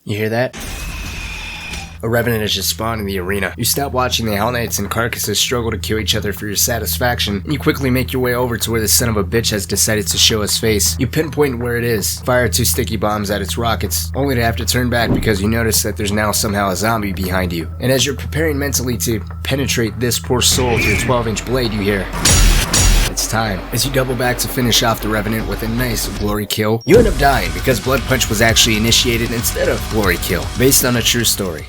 You hear that? A revenant has just spawned in the arena. You stop watching the Hell Knights and Carcasses struggle to kill each other for your satisfaction, and you quickly make your way over to where the son of a bitch has decided to show his face. You pinpoint where it is, fire 2 sticky bombs at its rockets, only to have to turn back because you notice that there's now somehow a zombie behind you. And as you're preparing mentally to penetrate this poor soul with your 12-inch blade, you hear, "It's time." As you double back to finish off the Revenant with a nice glory kill, you end up dying because Blood Punch was actually initiated instead of glory kill, based on a true story.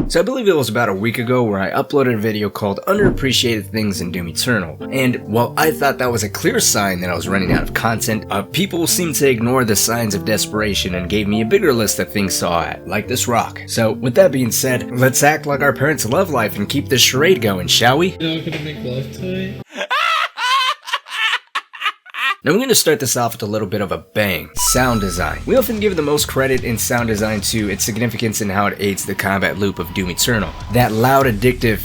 So I believe it was about a week ago where I uploaded a video called Underappreciated Things in Doom Eternal, and while I thought that was a clear sign that I was running out of content, people seemed to ignore the signs of desperation and gave me a bigger list of things to add, like this rock. So with that being said, let's act like our parents' love life and keep this charade going, shall we? You're not gonna make love tonight? Now we're going to start this off with a little bit of a bang. Sound design. We often give the most credit in sound design to its significance and how it aids the combat loop of Doom Eternal. That loud, addictive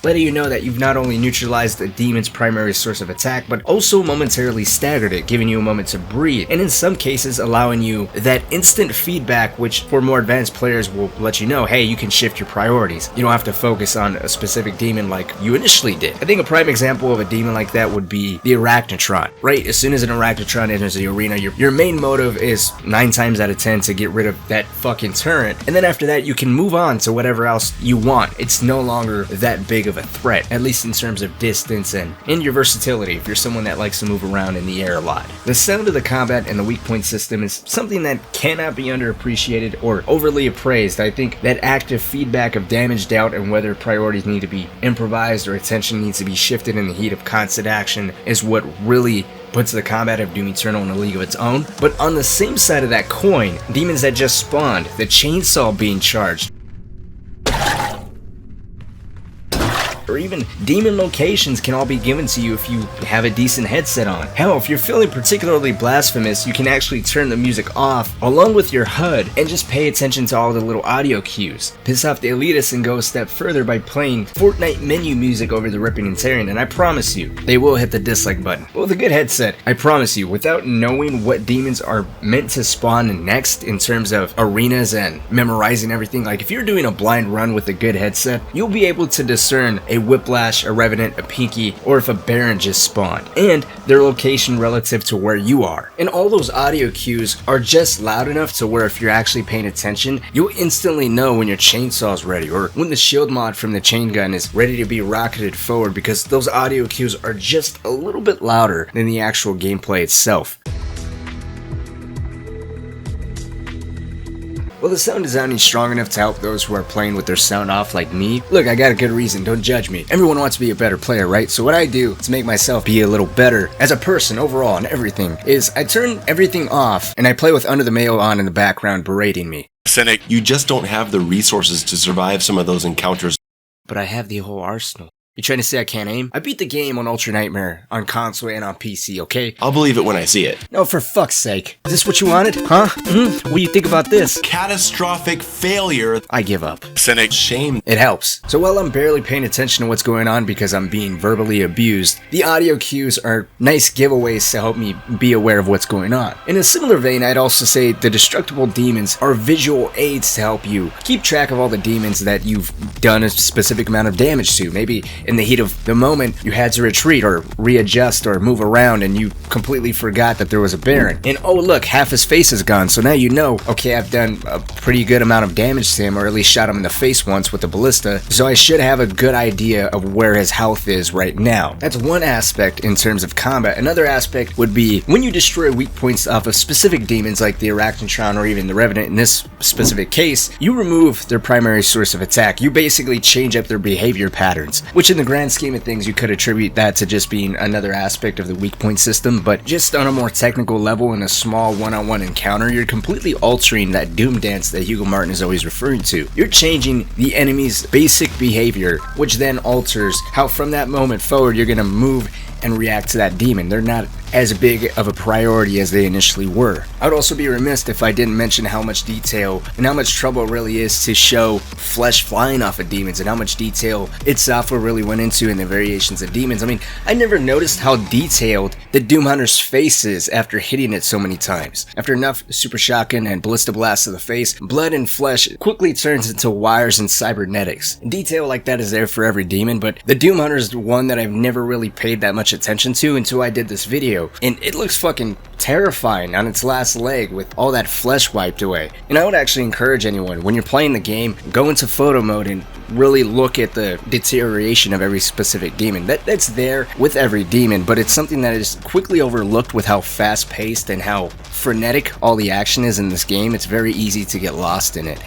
letting you know that you've not only neutralized the demon's primary source of attack, but also momentarily staggered it, giving you a moment to breathe, and in some cases allowing you that instant feedback, which for more advanced players will let you know, hey, you can shift your priorities. You don't have to focus on a specific demon like you initially did. I think a prime example of a demon like that would be the Arachnotron, right? As soon as an Arachnotron enters the arena, your main motive is 9 times out of 10 to get rid of that fucking turret, and then after that you can move on to whatever else you want. It's no longer that big of a threat, at least in terms of distance and your versatility if you're someone that likes to move around in the air a lot. The sound of the combat and the weak point system is something that cannot be underappreciated or overly appraised. I think that active feedback of damage, doubt, and whether priorities need to be improvised or attention needs to be shifted in the heat of constant action is what really puts the combat of Doom Eternal in a league of its own. But on the same side of that coin, demons that just spawned, the chainsaw being charged, or even demon locations can all be given to you if you have a decent headset on. Hell, if you're feeling particularly blasphemous, you can actually turn the music off along with your HUD and just pay attention to all the little audio cues. Piss off the elitists and go a step further by playing Fortnite menu music over the ripping and tearing, and I promise you, they will hit the dislike button. But with a good headset, I promise you, without knowing what demons are meant to spawn next in terms of arenas and memorizing everything, like if you're doing a blind run with a good headset, you'll be able to discern a Whiplash, a Revenant, a Pinky, or if a Baron just spawned, and their location relative to where you are. And all those audio cues are just loud enough to where if you're actually paying attention, you'll instantly know when your chainsaw is ready, or when the shield mod from the chain gun is ready to be rocketed forward, because those audio cues are just a little bit louder than the actual gameplay itself. Well, the sound design is strong enough to help those who are playing with their sound off like me. Look, I got a good reason, don't judge me. Everyone wants to be a better player, right? So what I do to make myself be a little better as a person overall and everything is I turn everything off and I play with Under the Mayo on in the background berating me. Cynic, you just don't have the resources to survive some of those encounters. But I have the whole arsenal. You trying to say I can't aim? I beat the game on Ultra Nightmare, on console and on PC, okay? I'll believe it when I see it. No, for fuck's sake. Is this what you wanted? Huh? What do you think about this? Catastrophic failure. I give up. Cynic, shame. It helps. So while I'm barely paying attention to what's going on because I'm being verbally abused, the audio cues are nice giveaways to help me be aware of what's going on. In a similar vein, I'd also say the Destructible Demons are visual aids to help you keep track of all the demons that you've done a specific amount of damage to. Maybe in the heat of the moment, you had to retreat or readjust or move around and you completely forgot that there was a Baron. And oh look, half his face is gone, so now you know, okay, I've done a pretty good amount of damage to him, or at least shot him in the face once with the ballista, so I should have a good idea of where his health is right now. That's one aspect in terms of combat. Another aspect would be when you destroy weak points off of specific demons like the Arachnotron or even the Revenant in this specific case, you remove their primary source of attack. You basically change up their behavior patterns, which in the grand scheme of things you could attribute that to just being another aspect of the weak point system, but just on a more technical level in a small one-on-one encounter, you're completely altering that Doom dance that Hugo Martin is always referring to. You're changing the enemy's basic behavior, which then alters how from that moment forward you're going to move and react to that demon. They're not as big of a priority as they initially were. I would also be remiss if I didn't mention how much detail and how much trouble it really is to show flesh flying off of demons, and how much detail id Software really went into in the variations of demons. I mean, I never noticed how detailed the Doom Hunter's face is after hitting it so many times. After enough super shotgun and ballista blasts to the face, blood and flesh quickly turns into wires and cybernetics. Detail like that is there for every demon, but the Doom Hunter is one that I've never really paid that much attention to until I did this video, and it looks fucking terrifying on its last leg with all that flesh wiped away. And I would actually encourage anyone, when you're playing the game, go into photo mode and really look at the deterioration of every specific demon. That's there with every demon, but it's something that is quickly overlooked with how fast paced and how frenetic all the action is in this game. It's very easy to get lost in it.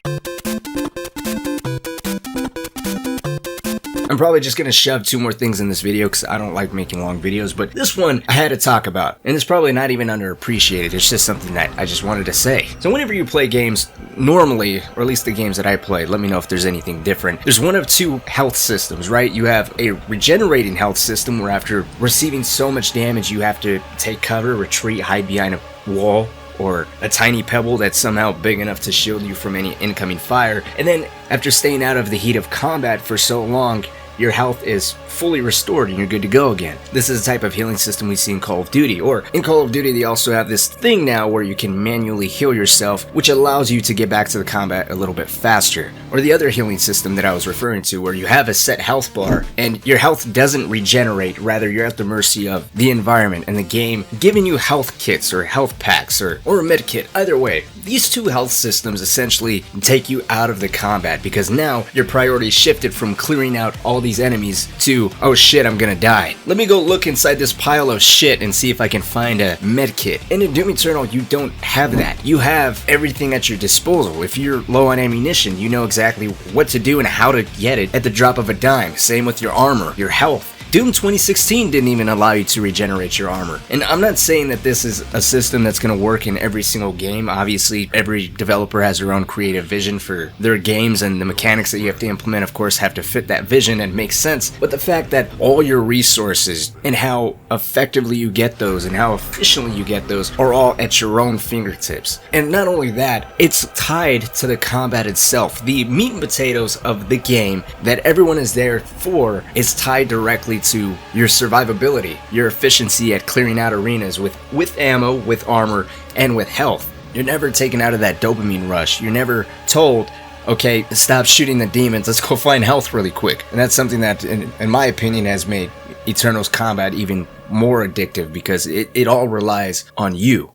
I'm probably just gonna shove 2 more things in this video because I don't like making long videos, but this one I had to talk about, and it's probably not even underappreciated. It's just something that I just wanted to say. So whenever you play games, normally, or at least the games that I play, let me know if there's anything different. There's one of 2 health systems, right? You have a regenerating health system where after receiving so much damage, you have to take cover, retreat, hide behind a wall, or a tiny pebble that's somehow big enough to shield you from any incoming fire. And then after staying out of the heat of combat for so long, your health is fully restored and you're good to go again. This is a type of healing system we see in Call of Duty, or in Call of Duty they also have this thing now where you can manually heal yourself, which allows you to get back to the combat a little bit faster. Or the other healing system that I was referring to, where you have a set health bar and your health doesn't regenerate, rather you're at the mercy of the environment and the game giving you health kits or health packs or a med kit. Either way, these 2 health systems essentially take you out of the combat because now your priority shifted from clearing out all these enemies to, oh shit, I'm gonna die. Let me go look inside this pile of shit and see if I can find a med kit. And in Doom Eternal, you don't have that. You have everything at your disposal. If you're low on ammunition, you know exactly what to do and how to get it at the drop of a dime. Same with your armor, your health. Doom 2016 didn't even allow you to regenerate your armor. And I'm not saying that this is a system that's going to work in every single game. Obviously, every developer has their own creative vision for their games, and the mechanics that you have to implement, of course, have to fit that vision and make sense. But the fact that all your resources and how effectively you get those and how efficiently you get those are all at your own fingertips. And not only that, it's tied to the combat itself. The meat and potatoes of the game that everyone is there for is tied directly to your survivability, your efficiency at clearing out arenas with ammo, with armor, and with health. You're never taken out of that dopamine rush. You're never told, okay, stop shooting the demons, let's go find health really quick. And that's something that, in my opinion, has made Eternal's combat even more addictive because it all relies on you.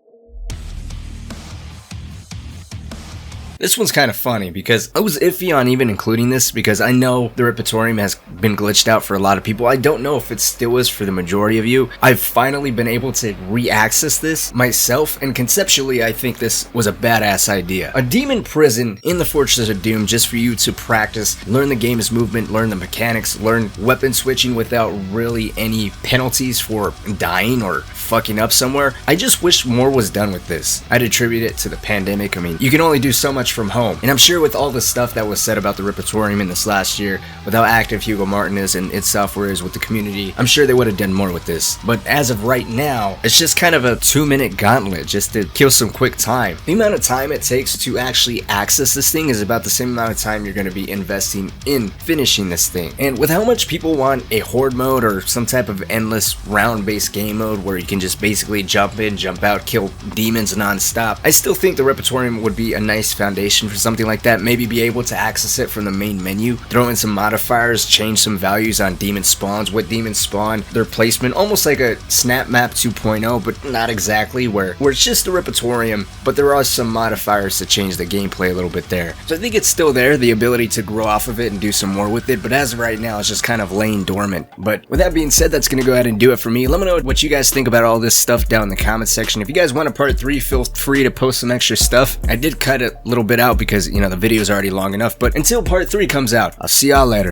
This one's kind of funny because I was iffy on even including this because I know the Ripatorium has been glitched out for a lot of people. I don't know if it still is for the majority of you. I've finally been able to re-access this myself, and conceptually I think this was a badass idea. A demon prison in the Fortress of Doom just for you to practice, learn the game's movement, learn the mechanics, learn weapon switching without really any penalties for dying or fucking up somewhere. I just wish more was done with this. I'd attribute it to the pandemic. I mean, you can only do so much from home, and I'm sure with all the stuff that was said about the Ripatorium in this last year, with how active Hugo Martin is and id Software is with the community, I'm sure they would have done more with this. But as of right now, it's just kind of a 2-minute gauntlet just to kill some quick time. The amount of time it takes to actually access this thing is about the same amount of time you're going to be investing in finishing this thing. And with how much people want a horde mode or some type of endless round-based game mode where you can just basically jump in, jump out, kill demons non-stop, I still think the Ripatorium would be a nice foundation for something like that. Maybe be able to access it from the main menu, throw in some modifiers, change some values on demon spawns, what demons spawn, their placement, almost like a Snap Map 2.0, but not exactly, where it's just the Ripatorium, but there are some modifiers to change the gameplay a little bit there. So I think it's still there, the ability to grow off of it and do some more with it, but as of right now, it's just kind of laying dormant. But with that being said, that's going to go ahead and do it for me. Let me know what you guys think about all this stuff down in the comment section. If you guys want a part 3, feel free to post some extra stuff. I did cut a little bit out because, you know, the video is already long enough, but until part 3 comes out, I'll see y'all later.